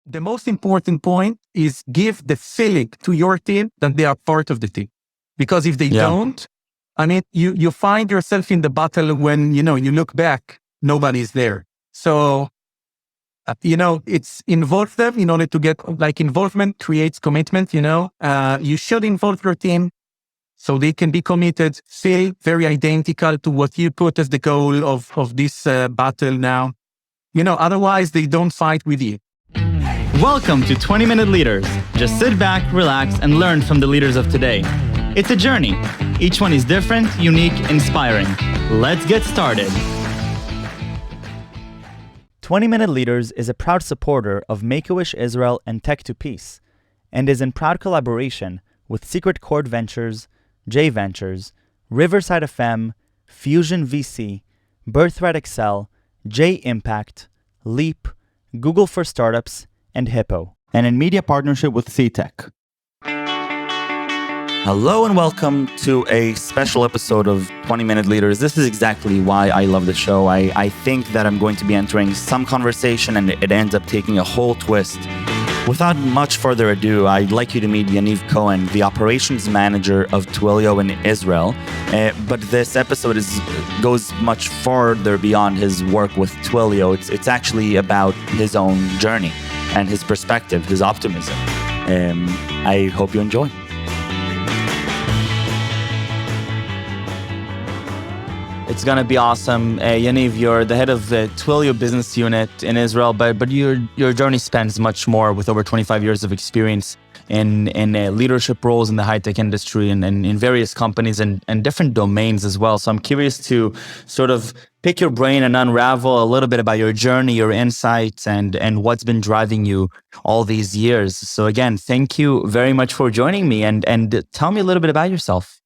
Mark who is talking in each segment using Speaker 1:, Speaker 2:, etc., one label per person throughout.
Speaker 1: the most important point is give the feeling to your team that they are part of the team. Because if they don't, I mean, you find yourself in the battle when, you look back, nobody's there. So, it's involve them in order to get, involvement creates commitment, you should involve your team so they can be committed, feel very identical to what you put as the goal of this battle now. Otherwise they don't fight with you.
Speaker 2: Welcome to 20-Minute Leaders. Just sit back, relax, and learn from the leaders of today. It's a journey. Each one is different, unique, inspiring. Let's get started. 20-Minute Leaders is a proud supporter of Make-A-Wish Israel and Tech to Peace, and is in proud collaboration with Secret Chord Ventures, J Ventures, Riverside FM, Fusion VC, Birthright Excel, J Impact, Leap, Google for Startups, and Hippo, and in media partnership with CTech. Hello and welcome to a special episode of 20-Minute Leaders. This is exactly why I love the show. I think that I'm going to be entering some conversation and it ends up taking a whole twist. Without much further ado, I'd like you to meet Yaniv Cohen, the operations manager of Twilio in Israel. But this episode goes much further beyond his work with Twilio. It's actually about his own journey and his perspective, his optimism. I hope you enjoy. It's going to be awesome. Yaniv, you're the head of the Twilio business unit in Israel, but your journey spans much more with over 25 years of experience in leadership roles in the high-tech industry and in various companies and different domains as well. So I'm curious to sort of pick your brain and unravel a little bit about your journey, your insights, and what's been driving you all these years. So again, thank you very much for joining me and tell me a little bit about yourself.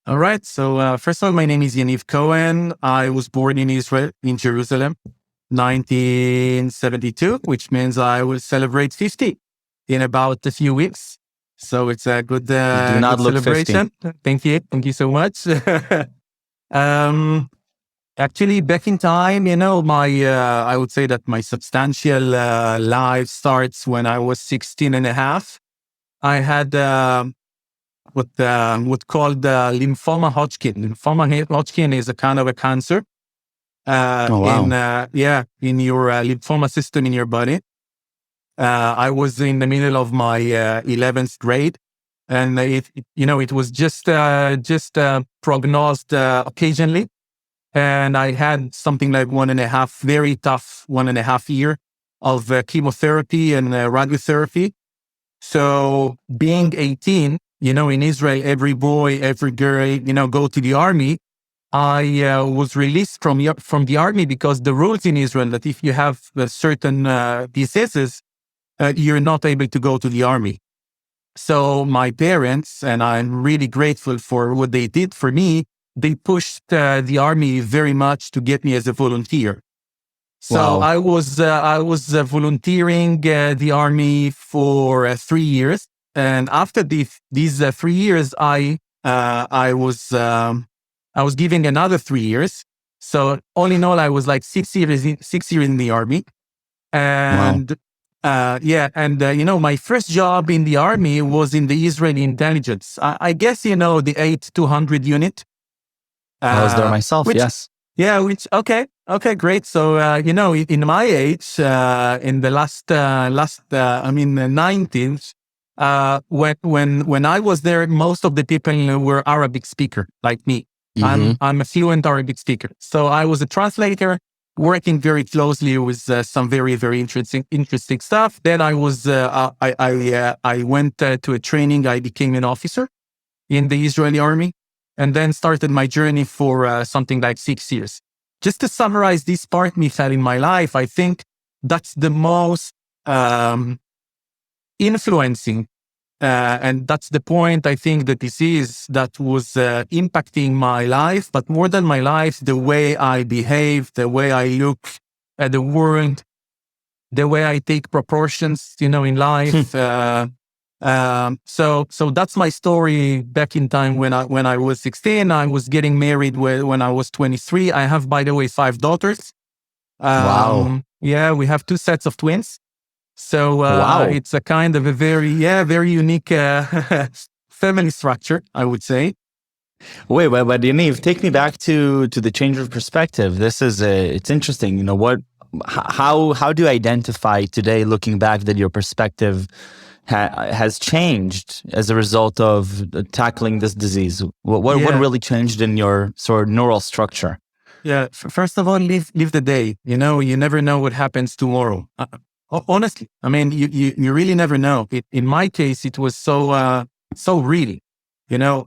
Speaker 1: All right. So first of all, my name is Yaniv Cohen. I was born in Israel, in Jerusalem, 1972, which means I will celebrate 50 in about a few weeks. So it's a good,
Speaker 2: you do not
Speaker 1: good
Speaker 2: look
Speaker 1: celebration.
Speaker 2: 50.
Speaker 1: Thank you. Thank you so much. Actually, back in time, I would say that my substantial life starts when I was 16 and a half. I had what called lymphoma Hodgkin. Lymphoma Hodgkin is a kind of a cancer in your lymphoma system in your body. I was in the middle of my 11th grade, and it was just prognosed occasionally, and I had something like very tough 1.5 year of chemotherapy and radiotherapy. So being 18. In Israel, every boy, every girl, go to the army. I was released from the army because the rules in Israel that if you have certain diseases, you're not able to go to the army. So my parents, and I'm really grateful for what they did for me, they pushed the army very much to get me as a volunteer. So wow. I was volunteering the army for 3 years. And after these 3 years, I was given another 3 years. So all in all, I was like 6 years in the army. And wow. My first job in the army was in the Israeli intelligence. I guess the Ep894 unit.
Speaker 2: I was there myself. Yes.
Speaker 1: Yeah. Okay, great. So in my age, in the last 19th. When I was there, most of the people were Arabic speaker like me. Mm-hmm. I'm a fluent Arabic speaker. So I was a translator working very closely with some very, very interesting stuff. Then I was, I went to a training. I became an officer in the Israeli army and then started my journey for something like 6 years. Just to summarize this part, Michal, in my life, I think that's the most, influencing. And that's the point, I think, the disease that was impacting my life, but more than my life, the way I behave, the way I look at the world, the way I take proportions, in life. So that's my story back in time when I was 16. I was getting married when I was 23. I have, by the way, 5 daughters.
Speaker 2: Wow.
Speaker 1: Yeah, we have 2 sets of twins. So
Speaker 3: Wow.
Speaker 1: it's a kind of a very unique family structure, I would say.
Speaker 3: Wait, but Yaniv, take me back to the change of perspective. This is it's interesting. You know how do you identify today, looking back, that your perspective has changed as a result of tackling this disease? What really changed in your sort of neural structure?
Speaker 1: Yeah. First of all, live the day. You know, you never know what happens tomorrow. Honestly, I mean, you really never know. In my case, it was so real. You know,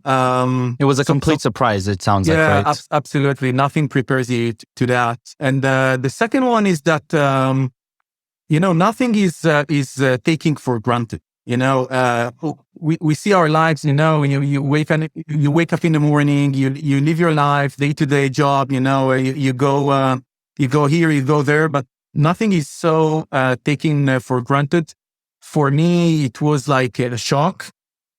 Speaker 3: it was a complete surprise. It sounds like, right?
Speaker 1: Absolutely. Nothing prepares you to that. And the second one is that you know, nothing is taking for granted. You know, we see our lives. You know, you wake up in the morning. You live your life, day-to-day job. You know, you go here, you go there, but nothing is so taken for granted. For me, it was like a shock.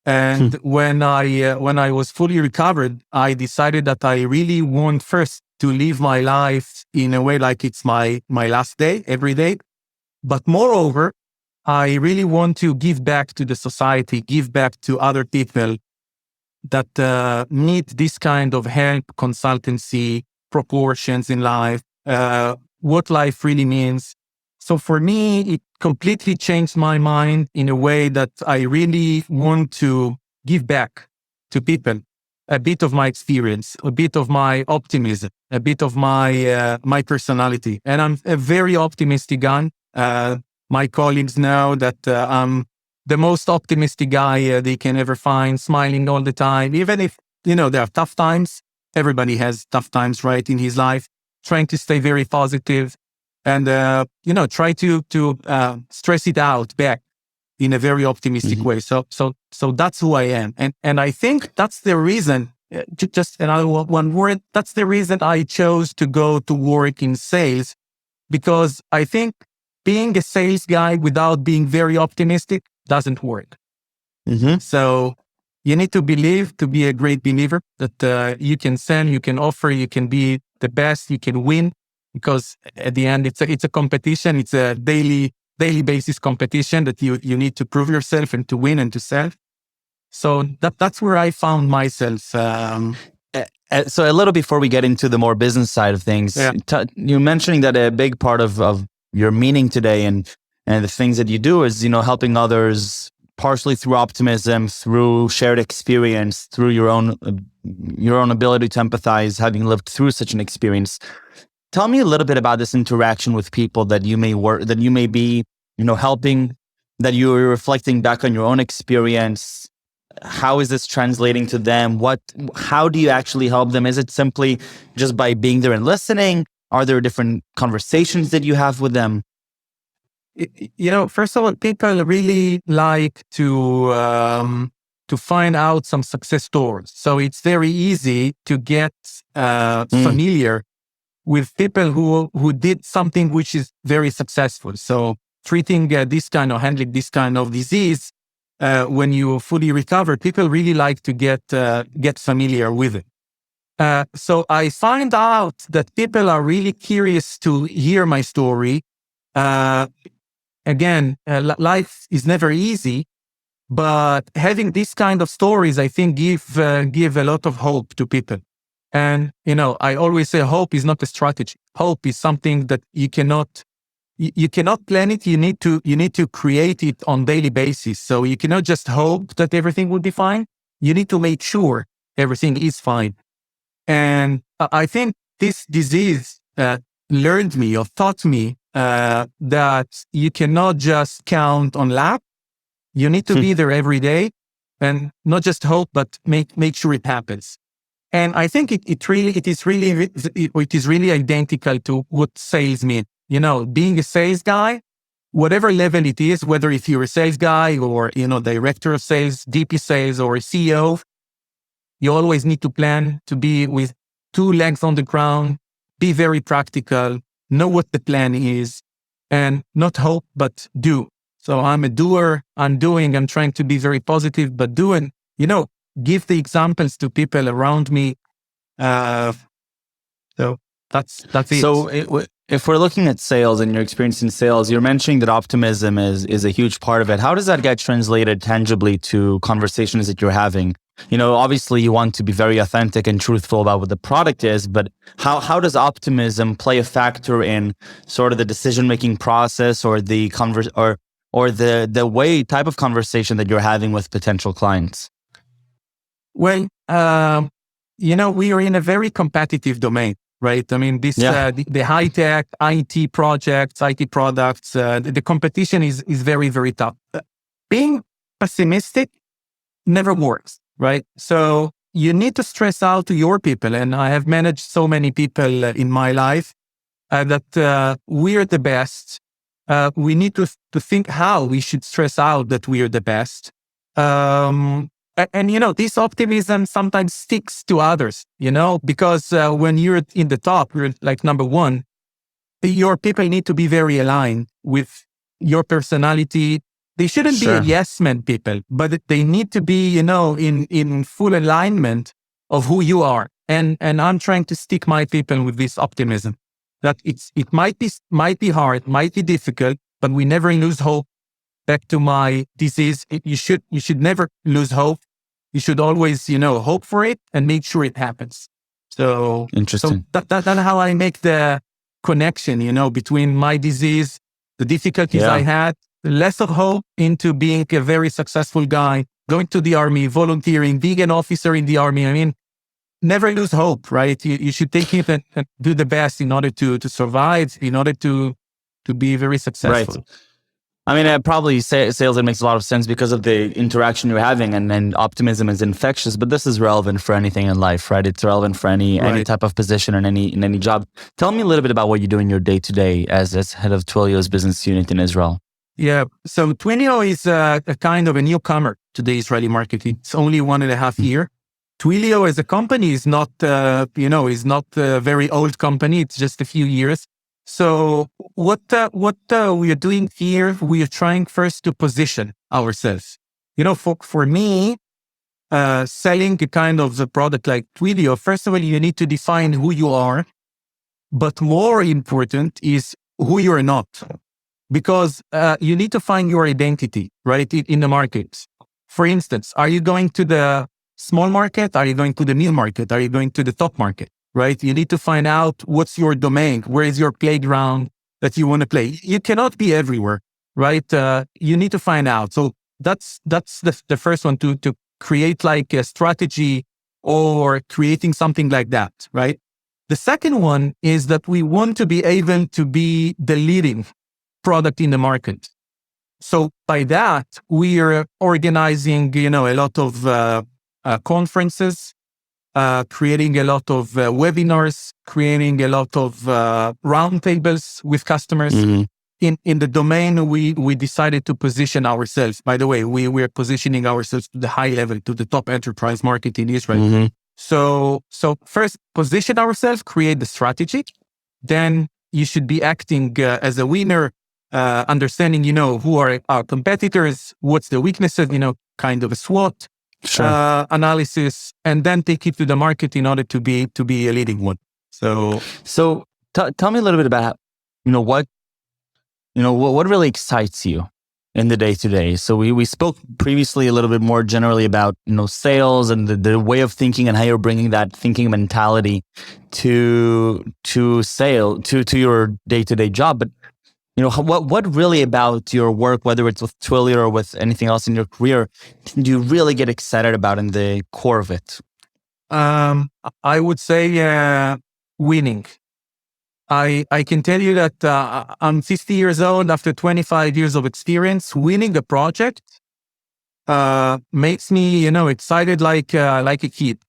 Speaker 1: And when I was fully recovered, I decided that I really want first to live my life in a way like it's my last day, every day. But moreover, I really want to give back to the society, give back to other people that need this kind of help, consultancy, proportions in life, what life really means. So for me, it completely changed my mind in a way that I really want to give back to people a bit of my experience, a bit of my optimism, a bit of my personality. And I'm a very optimistic guy. My colleagues know that I'm the most optimistic guy they can ever find, smiling all the time. Even if, you know, there are tough times. Everybody has tough times, right, in his life. Trying to stay very positive and, you know, try to stress it out back in a very optimistic way. So that's who I am. And I think that's the reason, just another one word, that's the reason I chose to go to work in sales, because I think being a sales guy without being very optimistic doesn't work. So you need to believe, to be a great believer, that you can sell, you can offer, you can be the best, you can win, because at the end it's a competition. It's a daily basis competition that you need to prove yourself and to win and to sell. So that's where I found myself.
Speaker 3: So a little before we get into the more business side of things, you're mentioning that a big part of your meaning today and the things that you do is, you know, helping others partially through optimism, through shared experience, through your own ability to empathize, having lived through such an experience. Tell me a little bit about this interaction with people that you may be, you know, helping, that you're reflecting back on your own experience. How is this translating to them? How do you actually help them? Is it simply just by being there and listening? Are there different conversations that you have with them?
Speaker 1: You know, first of all, people really like to find out some success stories. So it's very easy to get familiar with people who did something which is very successful. So treating handling this kind of disease, when you fully recover, people really like to get familiar with it. So I find out that people are really curious to hear my story. Again, life is never easy, but having this kind of stories, I think, give a lot of hope to people. And, you know, I always say hope is not a strategy. Hope is something that you cannot plan it. You need to create it on daily basis. So you cannot just hope that everything will be fine. You need to make sure everything is fine. And I think this disease learned me or taught me that you cannot just count on luck. You need to be there every day and not just hope, but make sure it happens. And I think it is really identical to what sales mean. You know, being a sales guy, whatever level it is, whether if you're a sales guy or, you know, director of sales, DP sales, or a CEO, you always need to plan to be with two legs on the ground, be very practical, know what the plan is, and not hope, but do. So I'm a doer. I'm trying to be very positive, but doing, you know, give the examples to people around me. So that's it.
Speaker 3: So if we're looking at sales and your experience in sales, you're mentioning that optimism is a huge part of it. How does that get translated tangibly to conversations that you're having? Obviously you want to be very authentic and truthful about what the product is, but how does optimism play a factor in sort of the decision-making process or the type of conversation that you're having with potential clients?
Speaker 1: Well, we are in a very competitive domain, right? I mean, the high-tech IT projects, IT products, the competition is very, very tough. Being pessimistic never works, right? So you need to stress out to your people, and I have managed so many people in my life that we are the best. We need to think how we should stress out that we are the best. And this optimism sometimes sticks to others, because when you're in the top, you're like number one, your people need to be very aligned with your personality. They shouldn't be a yes man people, but they need to be, in full alignment of who you are. And I'm trying to stick my people with this optimism that it might be hard, might be difficult, but we never lose hope. Back to my disease, you should never lose hope. You should always, hope for it and make sure it happens. So
Speaker 3: interesting.
Speaker 1: So that's how I make the connection, between my disease, the difficulties I had, less of hope into being a very successful guy, going to the army, volunteering, being an officer in the army. I mean, never lose hope, right? You should take it and do the best in order to survive, in order to be very successful.
Speaker 3: Right. I mean, probably sales, it makes a lot of sense because of the interaction you're having, and optimism is infectious, but this is relevant for anything in life, right? It's relevant for any type of position in any job. Tell me a little bit about what you do in your day-to-day as head of Twilio's business unit in Israel.
Speaker 1: Yeah, so Twilio is a kind of a newcomer to the Israeli market. It's only 1.5 years. Twilio as a company is not, is not a very old company. It's just a few years. So what we are doing here, we are trying first to position ourselves. For me, selling a kind of the product like Twilio, first of all, you need to define who you are, but more important is who you are not, because you need to find your identity, right, in the market. For instance, are you going to the small market? Are you going to the mid market? Are you going to the top market? Right? You need to find out what's your domain. Where is your playground that you want to play? You cannot be everywhere, right? You need to find out. So that's the first one, to create like a strategy or creating something like that, right? The second one is that we want to be able to be the leading product in the market. So by that, we are organizing, a lot of conferences, creating a lot of webinars, creating a lot of roundtables with customers. Mm-hmm. In the domain, we decided to position ourselves. By the way, we are positioning ourselves to the high level, to the top enterprise market in Israel. Mm-hmm. So first, position ourselves, create the strategy. Then you should be acting as a winner, understanding, who are our competitors, what's the weaknesses, kind of a SWOT. Sure. Analysis, and then take it to the market in order to be a leading one. So
Speaker 3: tell me a little bit about what really excites you in the day to day. So we spoke previously a little bit more generally about sales and the way of thinking and how you're bringing that thinking mentality to your day to day job, but what really about your work, whether it's with Twilio or with anything else in your career, do you really get excited about in the core of it?
Speaker 1: I would say winning. I can tell you that I'm 50 years old. After 25 years of experience, winning a project makes me, excited like a kid.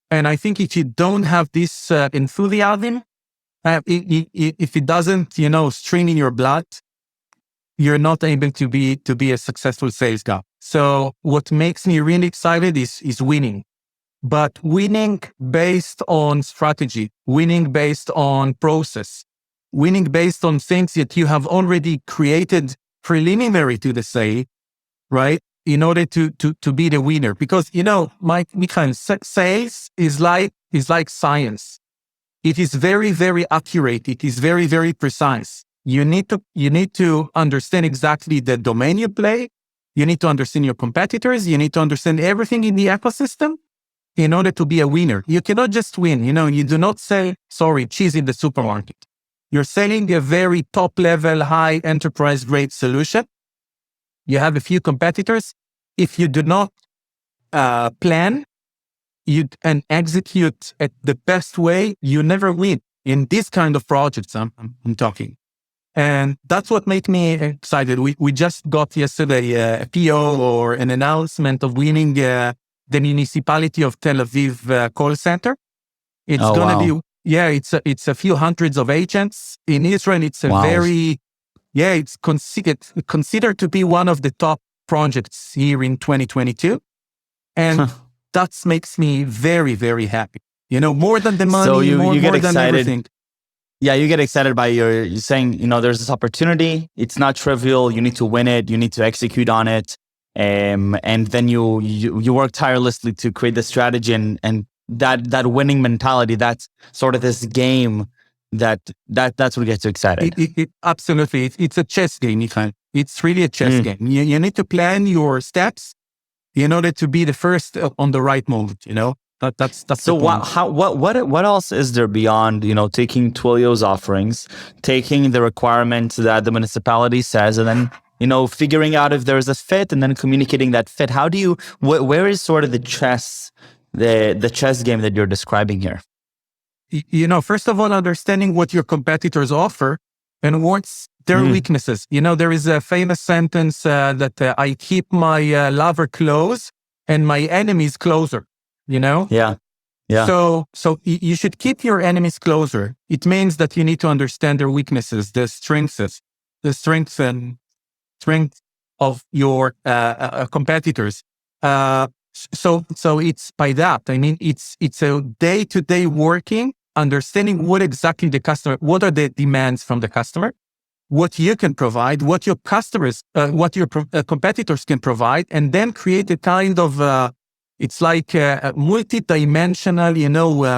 Speaker 1: And I think if you don't have this enthusiasm, if it doesn't, stream in your blood, you're not able to be a successful sales guy. So what makes me really excited is winning, but winning based on strategy, winning based on process, winning based on things that you have already created preliminary to the sale, right? In order to be the winner, because Michael, sales is like science. it is very, very accurate. It is very, very precise. You need to understand exactly the domain you play. You need to understand your competitors. You need to understand everything in the ecosystem in order to be a winner. You cannot just win. You do not sell, cheese in the supermarket. You're selling a very top level, high enterprise grade solution. You have a few competitors. If you do not plan and execute at the best way, you never win in this kind of projects. I'm talking. And that's what made me excited. We just got yesterday a PO or an announcement of winning the municipality of Tel Aviv call center. It's gonna be, it's a few hundreds of agents in Israel. It's a it's considered to be one of the top projects here in 2022. And that makes me very, very happy. More than the money,
Speaker 3: so you get
Speaker 1: more
Speaker 3: excited.
Speaker 1: than everything.
Speaker 3: Yeah, you get excited by you're saying, there's this opportunity. It's not trivial. You need to win it. You need to execute on it. And then you work tirelessly to create the strategy and that winning mentality. That's sort of this game that's what gets you excited.
Speaker 1: Absolutely. It's a chess game, Michael. It's really a chess game. You need to plan your steps in order to be the first on the right moment, That's
Speaker 3: so what else is there beyond taking Twilio's offerings, taking the requirements that the municipality says, and then figuring out if there's a fit, and then communicating that fit? How do you where is sort of the chess game that you're describing here?
Speaker 1: First of all, understanding what your competitors offer and what's their weaknesses. There is a famous sentence that I keep my lover close and my enemies closer.
Speaker 3: Yeah.
Speaker 1: So you should keep your enemies closer. It means that you need to understand their weaknesses, the strengths of your competitors. So it's by that. I mean, it's a day-to-day working, understanding what exactly what are the demands from the customer, what you can provide, what your customers, what your competitors can provide, and then create a kind of it's like a multi-dimensional,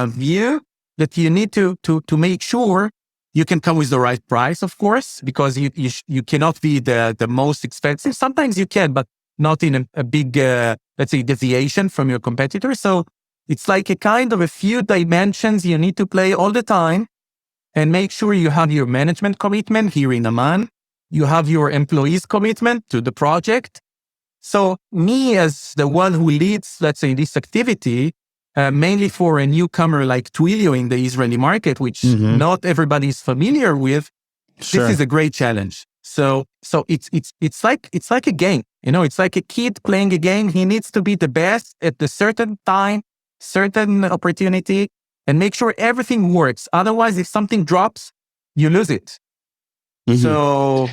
Speaker 1: view that you need to make sure you can come with the right price, of course, because you cannot be the most expensive. Sometimes you can, but not in a big, let's say, deviation from your competitor. So it's like a kind of a few dimensions you need to play all the time, and make sure you have your management commitment here in Aman. You have your employees' commitment to the project. So me as the one who leads, let's say, this activity, mainly for a newcomer like Twilio in the Israeli market, which not everybody is familiar with, This is a great challenge. So it's like a game. It's like a kid playing a game. He needs to be the best at the certain time, certain opportunity, and make sure everything works. Otherwise, if something drops, you lose it. So.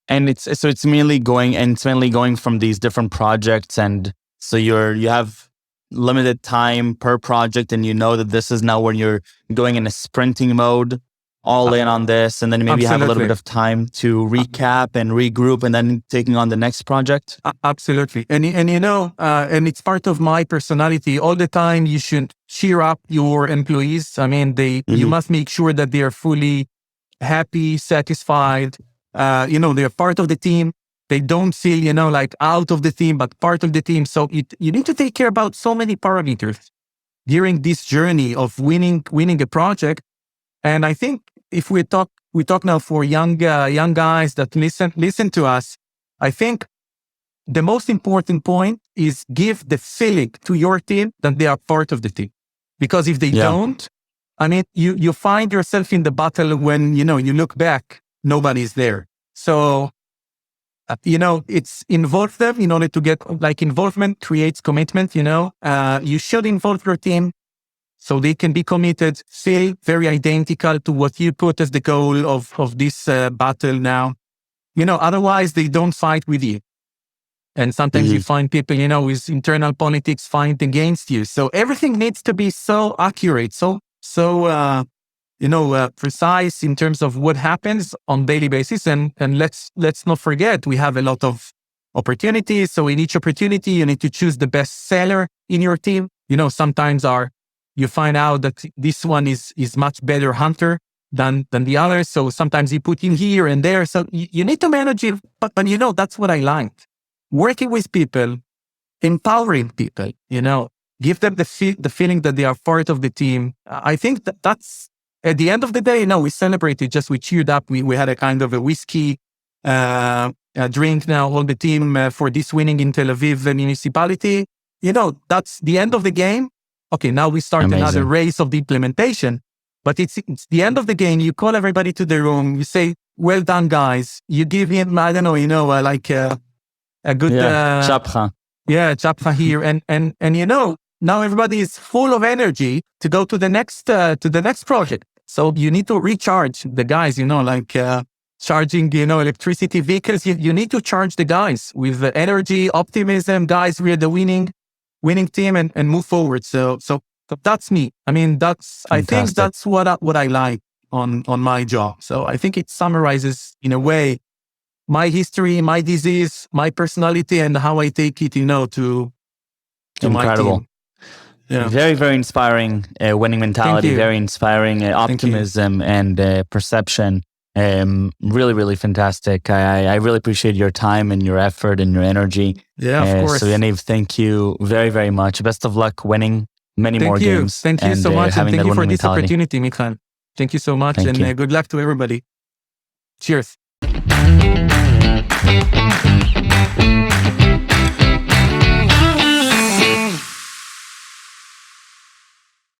Speaker 3: And it's mainly going from these different projects, and so you have limited time per project, and that this is now when you're going in a sprinting mode, all in on this, and then maybe you have a little bit of time to recap and regroup, and then taking on the next project.
Speaker 1: Absolutely, and and it's part of my personality. All the time, you should cheer up your employees. I mean, you must make sure that they are fully happy, satisfied. They're part of the team. They don't feel, like out of the team, but part of the team. So you need to take care about so many parameters during this journey of winning a project. And I think if we talk now for young guys that listen to us, I think the most important point is give the feeling to your team that they are part of the team. Because if they don't, I mean, you find yourself in the battle when, you look back, nobody's there. So, it's involve them in order to get, involvement creates commitment, you should involve your team so they can be committed, feel very identical to what you put as the goal of this battle now. Otherwise they don't fight with you. And sometimes you find people, with internal politics fight against you. So everything needs to be so accurate, so precise in terms of what happens on daily basis. And let's not forget, we have a lot of opportunities. So in each opportunity, you need to choose the best seller in your team. Sometimes our you find out that this one is much better hunter than the other. So sometimes you put him here and there. So you need to manage it. But that's what I liked. Working with people, empowering people, give them the feeling that they are part of the team. I think that's, at the end of the day, we celebrated, we cheered up. We had a kind of a whiskey drink now, all the team for this winning in Tel Aviv municipality. That's the end of the game. Okay, now we start another race of the implementation. But it's the end of the game. You call everybody to the room. You say, well done, guys. You give him, I don't know, like a good...
Speaker 3: chapcha.
Speaker 1: Yeah, chapcha here. And now everybody is full of energy to go to the next project. So you need to recharge the guys, like charging, electricity vehicles. You need to charge the guys with energy, optimism. Guys, we're the winning team and move forward. So that's me. I mean, I think that's what I like on my job. So I think it summarizes in a way my history, my disease, my personality, and how I take it, to my team.
Speaker 3: Yeah. Very, very inspiring winning mentality, very inspiring optimism and perception. Really, really fantastic. I really appreciate your time and your effort and your energy.
Speaker 1: Yeah, of course.
Speaker 3: So Yaniv, thank you very, very much. Best of luck winning many more games.
Speaker 1: Thank you so much. And thank you for this opportunity, Michael. Thank you so much. And good luck to everybody. Cheers.